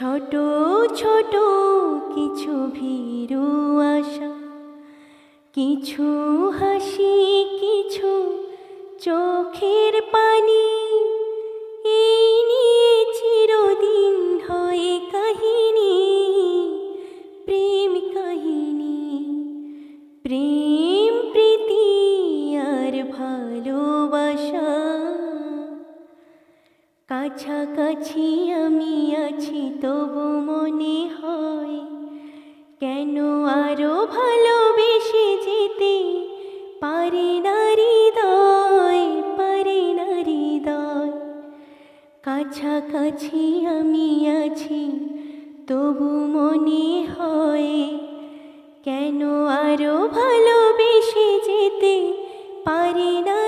ছোট ছোট কিছু ভীরু আশা, কিছু হাসি, কিছু চোখের পানি, এই নিয়ে চিরদিন হয় কাহিনী, প্রেম কাহিনী। প্রেম প্রীতি আর ভালোবাসা, কাছাকাছি আমি আছি তবু মনে হয় কেন আরো ভালোবেসে যেতে পারে না হৃদয়, পারে না হৃদয়। কাছাকাছি আমি আছি তবু মনে হয় কেন আরো ভালোবেসে যেতে পারে না